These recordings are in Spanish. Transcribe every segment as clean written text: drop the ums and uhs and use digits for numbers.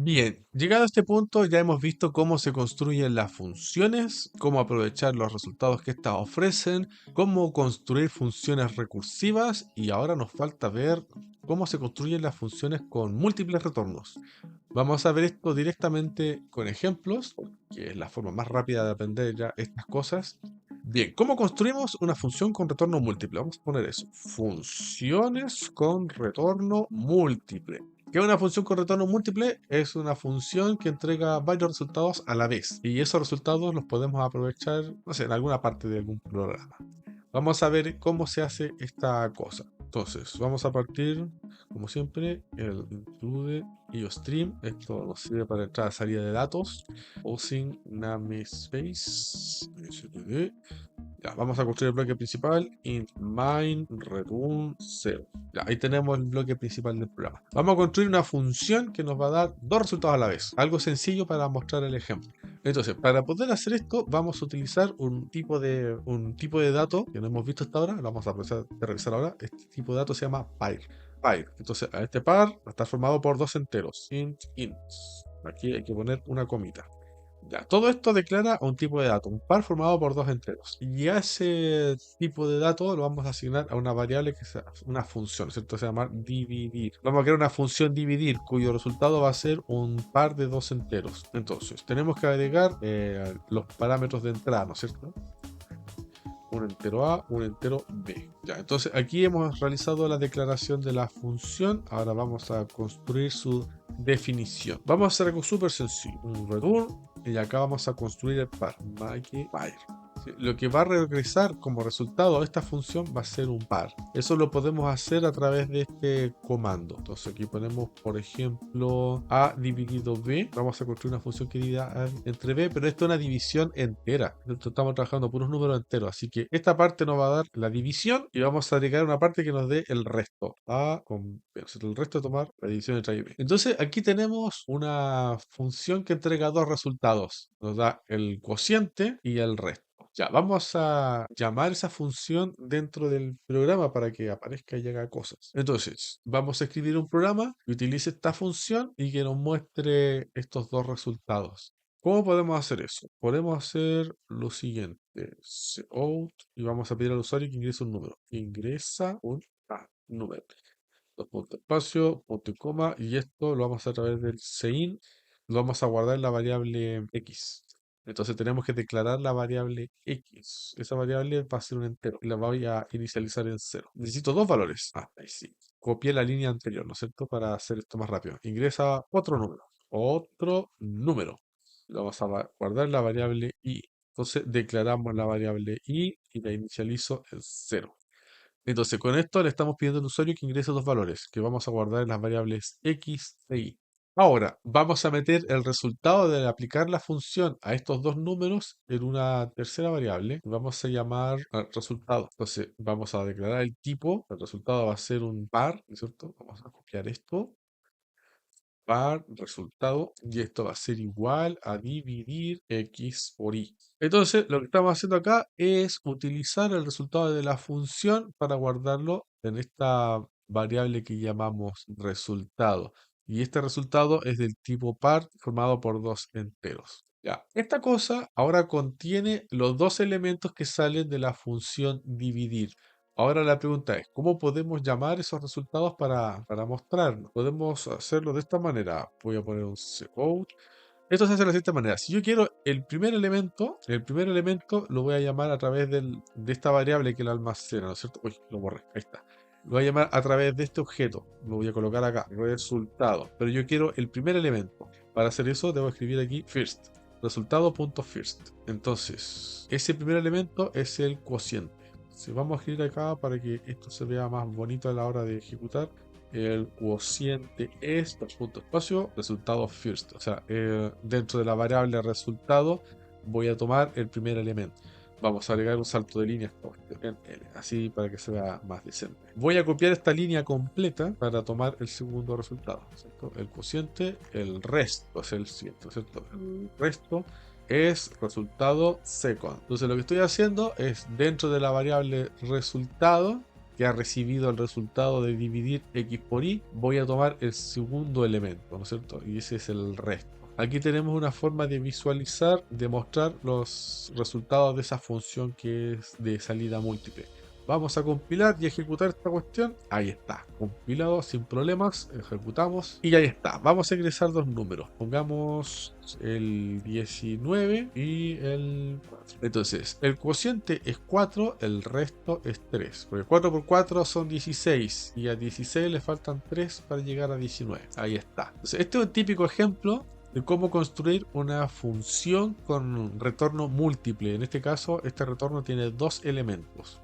Bien, llegado a este punto ya hemos visto cómo se construyen las funciones, cómo aprovechar los resultados que éstas ofrecen, cómo construir funciones recursivas y ahora nos falta ver cómo se construyen las funciones con múltiples retornos. Vamos a ver esto directamente con ejemplos, que es la forma más rápida de aprender ya estas cosas. Bien, ¿cómo construimos una función con retorno múltiple? Vamos a poner eso. Funciones con retorno múltiple. ¿Qué es una función con retorno múltiple? Es una función que entrega varios resultados a la vez. Y esos resultados los podemos aprovechar, no sé, en alguna parte de algún programa. Vamos a ver cómo se hace esta cosa. Entonces, vamos a partir, como siempre, el include IOStream. Esto nos sirve para entrada y salida de datos. Using namespace. Ya, vamos a construir el bloque principal. Int main return 0. Ya, ahí tenemos el bloque principal del programa. Vamos a construir una función que nos va a dar dos resultados a la vez. Algo sencillo para mostrar el ejemplo. Entonces, para poder hacer esto, vamos a utilizar un tipo de dato que no hemos visto hasta ahora. Lo vamos a empezar a revisar ahora. Este tipo de dato se llama par. Entonces, a este par va a estar formado por dos enteros. Int. Aquí hay que poner una comita. Ya, todo esto declara a un tipo de dato, un par formado por dos enteros. Y a ese tipo de dato lo vamos a asignar a una variable que es una función, ¿cierto? Se llama dividir. Vamos a crear una función dividir cuyo resultado va a ser un par de dos enteros. Entonces, tenemos que agregar los parámetros de entrada, ¿no es cierto? Un entero A, un entero B. Ya, entonces aquí hemos realizado la declaración de la función. Ahora vamos a construir su definición. Vamos a hacer algo súper sencillo. Un return y acá vamos a construir el par. Make par. Sí, lo que va a regresar como resultado de esta función va a ser un par. Eso lo podemos hacer a través de este comando. Entonces aquí ponemos, por ejemplo, A dividido B. Vamos a construir una función que divida A entre B, pero esto es una división entera. Entonces estamos trabajando puros números enteros. Así que esta parte nos va a dar la división y vamos a agregar una parte que nos dé el resto. A con B. O sea, el resto de tomar la división entre A y B. Entonces aquí tenemos una función que entrega dos resultados. Nos da el cociente y el resto. Ya, vamos a llamar esa función dentro del programa para que aparezca y haga cosas. Entonces, vamos a escribir un programa que utilice esta función y que nos muestre estos dos resultados. ¿Cómo podemos hacer eso? Podemos hacer lo siguiente. Cout y vamos a pedir al usuario que ingrese un número. Ingresa un número. Dos puntos espacio, punto y coma, y esto lo vamos a hacer a través del sein. Lo vamos a guardar en la variable x. Entonces tenemos que declarar la variable x. Esa variable va a ser un entero y la voy a inicializar en cero. Necesito dos valores. Ahí sí. Copié la línea anterior, ¿no es cierto? Para hacer esto más rápido. Ingresa otro número. Otro número. Lo vamos a guardar en la variable y. Entonces declaramos la variable y la inicializo en cero. Entonces, con esto le estamos pidiendo al usuario que ingrese dos valores que vamos a guardar en las variables x e y. Ahora, vamos a meter el resultado de aplicar la función a estos dos números en una tercera variable. Vamos a llamar al resultado. Entonces, vamos a declarar el tipo. El resultado va a ser un par, ¿no es cierto? Vamos a copiar esto. Par, resultado, y esto va a ser igual a dividir x por y. Entonces, lo que estamos haciendo acá es utilizar el resultado de la función para guardarlo en esta variable que llamamos resultado. Y este resultado es del tipo par formado por dos enteros. Ya, esta cosa ahora contiene los dos elementos que salen de la función dividir. Ahora la pregunta es, ¿cómo podemos llamar esos resultados para mostrarnos? Podemos hacerlo de esta manera. Voy a poner un cout. Esto se hace de la siguiente manera. Si yo quiero el primer elemento lo voy a llamar a través de esta variable que lo almacena, ¿no es cierto? Uy, lo borré, ahí está. Lo voy a llamar a través de este objeto. Lo voy a colocar acá, resultado. Pero yo quiero el primer elemento. Para hacer eso debo escribir aquí first. Resultado.first. Entonces, ese primer elemento es el cociente. Si vamos a escribir acá para que esto se vea más bonito a la hora de ejecutar, el cociente es dos puntos espacio resultado first. O sea, dentro de la variable resultado voy a tomar el primer elemento. Vamos a agregar un salto de línea en L, así para que se vea más decente. Voy a copiar esta línea completa para tomar el segundo resultado, ¿cierto? El cociente, el resto es el siguiente, ¿cierto? El resto es resultado second. Entonces lo que estoy haciendo es dentro de la variable resultado que ha recibido el resultado de dividir x por y, voy a tomar el segundo elemento, ¿no es cierto? Y ese es el resto. Aquí tenemos una forma de visualizar, de mostrar los resultados de esa función que es de salida múltiple. Vamos a compilar y ejecutar esta cuestión. Ahí está, compilado sin problemas, ejecutamos y ahí está. Vamos a ingresar dos números. Pongamos el 19 y el 4. Entonces, el cociente es 4, el resto es 3. Porque 4 por 4 son 16 y a 16 le faltan 3 para llegar a 19. Ahí está. Entonces, este es un típico ejemplo de cómo construir una función con retorno múltiple. En este caso, este retorno tiene dos elementos.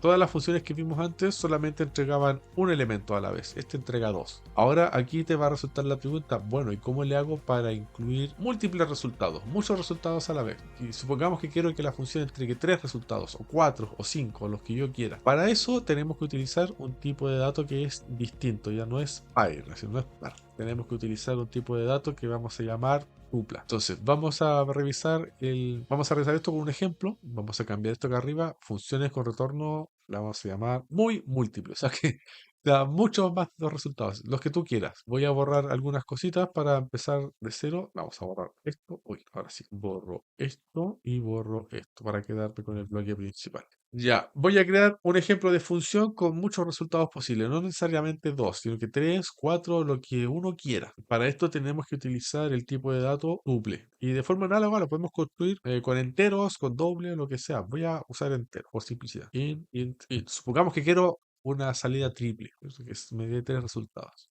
Todas las funciones que vimos antes solamente entregaban un elemento a la vez. Este entrega dos. Ahora aquí te va a resultar la pregunta, bueno, ¿y cómo le hago para incluir múltiples resultados? Muchos resultados a la vez. Y supongamos que quiero que la función entregue tres resultados, o cuatro, o cinco, los que yo quiera. Para eso tenemos que utilizar un tipo de dato que es distinto. Ya no es pair, no es par. Tenemos que utilizar un tipo de dato que vamos a llamar tupla. Entonces, vamos a revisar esto con un ejemplo. Vamos a cambiar esto acá arriba. Funciones con retorno, la vamos a llamar muy múltiple. O sea que da muchos más de los resultados, los que tú quieras. Voy a borrar algunas cositas para empezar de cero. Vamos a borrar esto. Uy, ahora sí. Borro esto y borro esto para quedarme con el bloque principal. Ya, voy a crear un ejemplo de función con muchos resultados posibles, no necesariamente dos, sino que tres, cuatro, lo que uno quiera. Para esto tenemos que utilizar el tipo de dato tuple. Y de forma análoga lo podemos construir con enteros, con doble, lo que sea. Voy a usar enteros por simplicidad. Int. Supongamos que quiero una salida triple, eso que me dé tres resultados.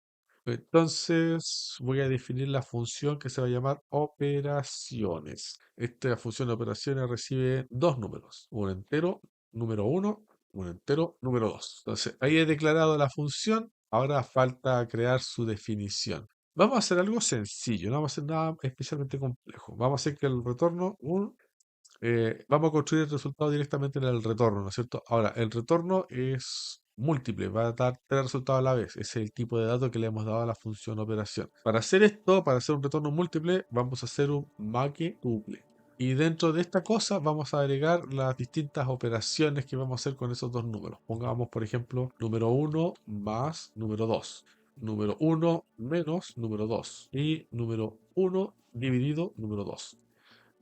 Entonces voy a definir la función que se va a llamar operaciones. Esta función de operaciones recibe dos números, un entero número 1, un entero número 2. Entonces ahí he declarado la función, ahora falta crear su definición. Vamos a hacer algo sencillo, no vamos a hacer nada especialmente complejo. Vamos a hacer que el retorno, vamos a construir el resultado directamente en el retorno, ¿no es cierto? Ahora, el retorno es múltiple, va a dar tres resultados a la vez. Ese es el tipo de dato que le hemos dado a la función operación. Para hacer esto, para hacer un retorno múltiple, vamos a hacer un make tuple. Y dentro de esta cosa vamos a agregar las distintas operaciones que vamos a hacer con esos dos números. Pongamos, por ejemplo, número 1 más número 2. Número 1 menos número 2. Y número 1 dividido número 2.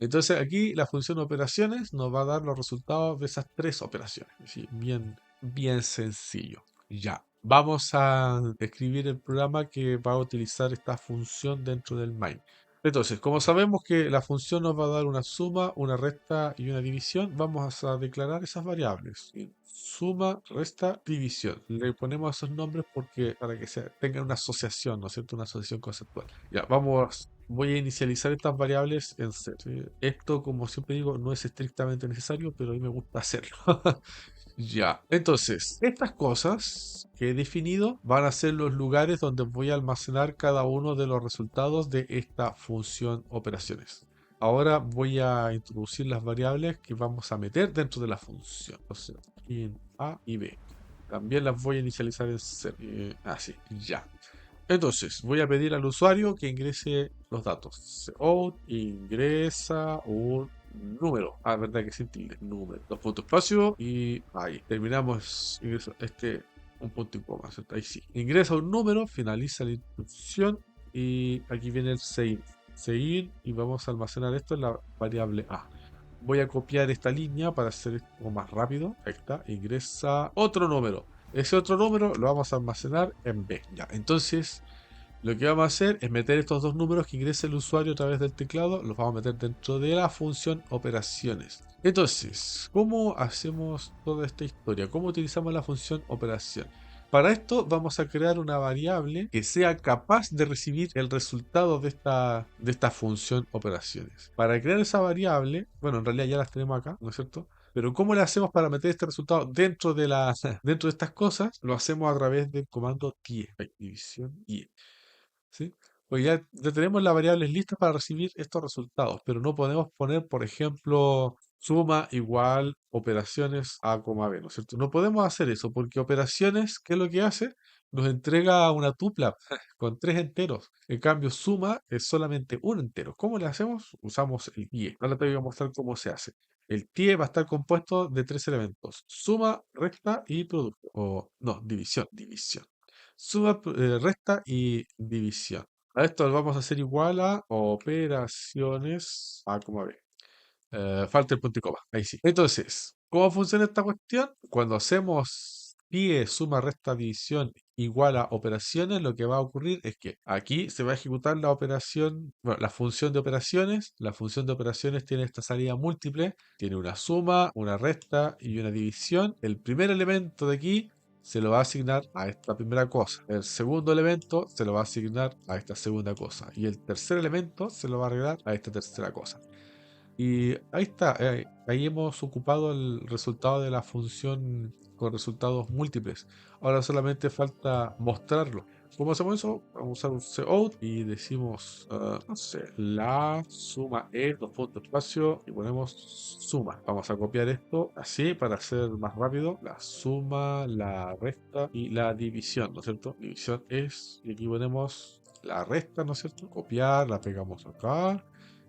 Entonces aquí la función operaciones nos va a dar los resultados de esas tres operaciones. Así, bien, bien sencillo. Ya. Vamos a escribir el programa que va a utilizar esta función dentro del main. Entonces, como sabemos que la función nos va a dar una suma, una resta y una división, vamos a declarar esas variables. Suma, resta, división. Le ponemos esos nombres porque para que tengan una asociación, ¿no es cierto? Una asociación conceptual. Ya, voy a inicializar estas variables en C. ¿Sí? Esto, como siempre digo, no es estrictamente necesario, pero a mí me gusta hacerlo. Ya, entonces, estas cosas que he definido van a ser los lugares donde voy a almacenar cada uno de los resultados de esta función operaciones. Ahora voy a introducir las variables que vamos a meter dentro de la función. Entonces, en A y B. También las voy a inicializar en C. Así, ya. Entonces, voy a pedir al usuario que ingrese los datos. Out, ingresa un número. Ah, verdad que sin tilde. Número. Dos puntos espacio y ahí. Terminamos. Un punto y coma, ¿cierto? Ahí sí. Ingresa un número, finaliza la instrucción y aquí viene el seguir. Seguir y vamos a almacenar esto en la variable A. Voy a copiar esta línea para hacer esto más rápido. Ahí está. Ingresa otro número. Ese otro número lo vamos a almacenar en B. Ya, entonces lo que vamos a hacer es meter estos dos números que ingresa el usuario a través del teclado, los vamos a meter dentro de la función operaciones. Entonces, ¿cómo hacemos toda esta historia? ¿Cómo utilizamos la función operación? Para esto vamos a crear una variable que sea capaz de recibir el resultado de esta función operaciones. Para crear esa variable, bueno, en realidad ya las tenemos acá, ¿no es cierto? Pero ¿cómo le hacemos para meter este resultado dentro de dentro de estas cosas? Lo hacemos a través del comando tie, división tie. ¿Sí? Pues ya tenemos las variables listas para recibir estos resultados, pero no podemos poner, por ejemplo, suma igual operaciones A, B, ¿no es cierto? No podemos hacer eso porque operaciones, ¿qué es lo que hace? Nos entrega una tupla con tres enteros. En cambio, suma es solamente un entero. ¿Cómo le hacemos? Usamos el IE. Ahora te voy a mostrar cómo se hace. El TIE va a estar compuesto de tres elementos: suma, resta y producto. O no, división. Suma, resta y división. A esto lo vamos a hacer igual a operaciones. Como a ver. Falta el punto y coma. Ahí sí. Entonces, ¿cómo funciona esta cuestión? Cuando hacemos pie, suma, resta, división igual a operaciones, lo que va a ocurrir es que aquí se va a ejecutar la operación, bueno, la función de operaciones. La función de operaciones tiene esta salida múltiple, tiene una suma, una resta y una división. El primer elemento de aquí se lo va a asignar a esta primera cosa. El segundo elemento se lo va a asignar a esta segunda cosa. Y el tercer elemento se lo va a agregar a esta tercera cosa. Y ahí está, ahí hemos ocupado el resultado de la función con resultados múltiples. Ahora solamente falta mostrarlo. ¿Cómo hacemos eso? Vamos a usar un cout y decimos, no sé, la suma es, dos puntos espacio, y ponemos suma. Vamos a copiar esto así para hacer más rápido. La suma, la resta y la división, ¿no es cierto? División es, y aquí ponemos la resta, ¿no es cierto? Copiar, la pegamos acá.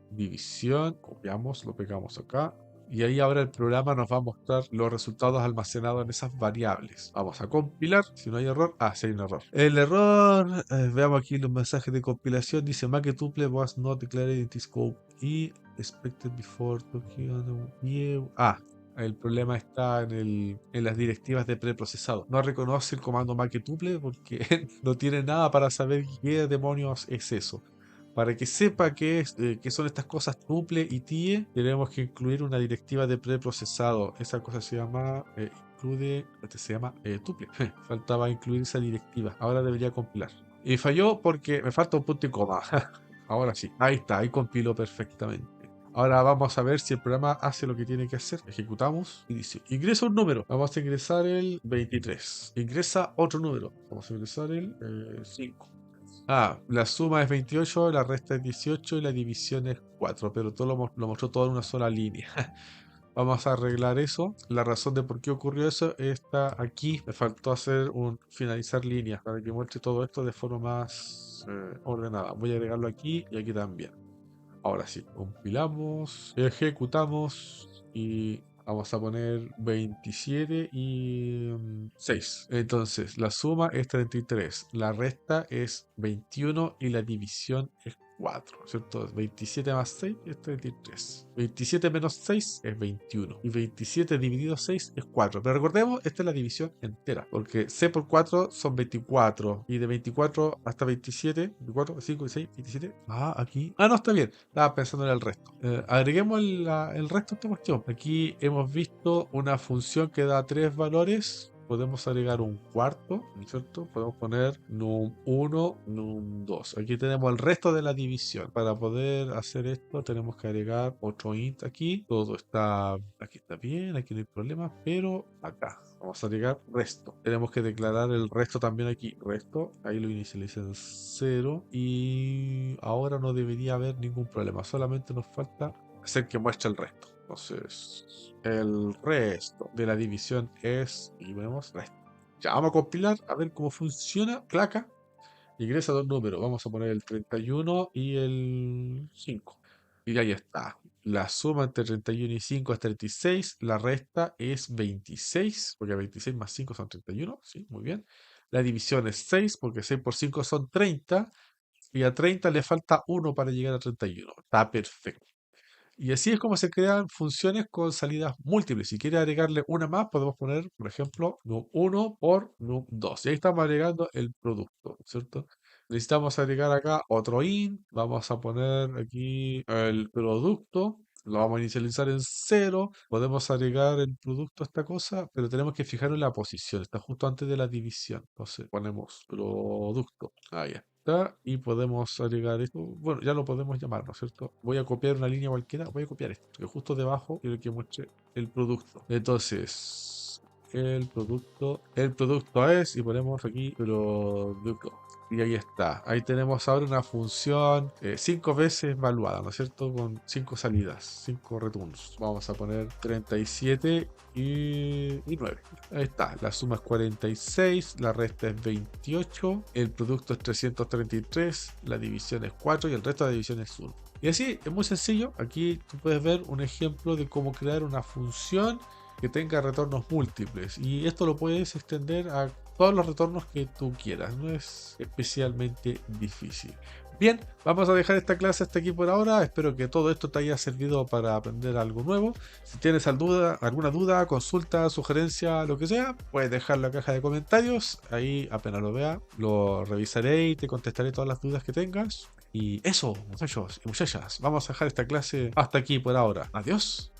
División, copiamos, lo pegamos acá. Y ahí ahora el programa nos va a mostrar los resultados almacenados en esas variables. Vamos a compilar, si no hay error. Sí hay un error. El error, veamos aquí los mensajes de compilación. Dice make tuple was not declared in this scope y expected before talking on view. El problema está en las directivas de preprocesado. No reconoce el comando make tuple porque no tiene nada para saber qué demonios es eso. Para que sepa qué son estas cosas tuple y tie, tenemos que incluir una directiva de preprocesado. Esa cosa se llama se llama tuple. Faltaba incluir esa directiva. Ahora debería compilar. Y falló porque me falta un punto y coma. Ahora sí. Ahí está, ahí compiló perfectamente. Ahora vamos a ver si el programa hace lo que tiene que hacer. Ejecutamos y dice, ingresa un número. Vamos a ingresar el 23. Ingresa otro número. Vamos a ingresar el 5. La suma es 28, la resta es 18 y la división es 4, pero todo lo mostró todo en una sola línea. Vamos a arreglar eso. La razón de por qué ocurrió eso está aquí. Me faltó hacer un finalizar líneas para que muestre todo esto de forma más ordenada. Voy a agregarlo aquí y aquí también. Ahora sí, compilamos, ejecutamos y vamos a poner 27 y 6. Entonces, la suma es 33, la resta es 21 y la división es 4, ¿cierto? 27 más 6 es 33. 27 menos 6 es 21. Y 27 dividido 6 es 4. Pero recordemos, esta es la división entera. Porque C por 4 son 24. Y de 24 hasta 27, 24, 5 y 6, 27. Aquí. No, está bien. Estaba pensando en el resto. Agreguemos el resto de esta cuestión. Aquí hemos visto una función que da 3 valores. Podemos agregar un cuarto, ¿no es cierto? Podemos poner num1, num2. Aquí tenemos el resto de la división. Para poder hacer esto tenemos que agregar otro int aquí. Todo está, aquí está bien, aquí no hay problema, pero acá vamos a agregar resto. Tenemos que declarar el resto también aquí. Resto, ahí lo inicialicé en 0 y ahora no debería haber ningún problema. Solamente nos falta hacer que muestre el resto. Entonces, el resto de la división es, y vemos resto. Ya vamos a compilar a ver cómo funciona. Claca. Ingresa dos números. Vamos a poner el 31 y el 5. Y ahí está. La suma entre 31 y 5 es 36. La resta es 26. Porque 26 más 5 son 31. Sí, muy bien. La división es 6. Porque 6 por 5 son 30. Y a 30 le falta 1 para llegar a 31. Está perfecto. Y así es como se crean funciones con salidas múltiples. Si quiere agregarle una más, podemos poner, por ejemplo, num1 por num2. Y ahí estamos agregando el producto, ¿cierto? Necesitamos agregar acá otro int. Vamos a poner aquí el producto. Lo vamos a inicializar en 0. Podemos agregar el producto a esta cosa, pero tenemos que fijarlo en la posición. Está justo antes de la división. Entonces ponemos producto. Ahí está. Y podemos agregar esto. Bueno, ya lo podemos llamar, ¿no es cierto? Voy a copiar una línea cualquiera. Voy a copiar esto, que justo debajo quiero que muestre el producto. Entonces, el producto es, y ponemos aquí producto. Y ahí está. Ahí tenemos ahora una función 5 veces evaluada, ¿no es cierto? Con 5 salidas, 5 returns. Vamos a poner 37 y 9. Ahí está. La suma es 46, la resta es 28, el producto es 333, la división es 4 y el resto de la división es 1. Y así, es muy sencillo. Aquí tú puedes ver un ejemplo de cómo crear una función que tenga retornos múltiples. Y esto lo puedes extender a todos los retornos que tú quieras. No es especialmente difícil. Bien, vamos a dejar esta clase hasta aquí por ahora. Espero que todo esto te haya servido para aprender algo nuevo. Si tienes alguna duda, consulta, sugerencia, lo que sea, puedes dejarlo en la caja de comentarios. Ahí apenas lo vea, lo revisaré y te contestaré todas las dudas que tengas. Y eso, muchachos y muchachas, vamos a dejar esta clase hasta aquí por ahora. Adiós.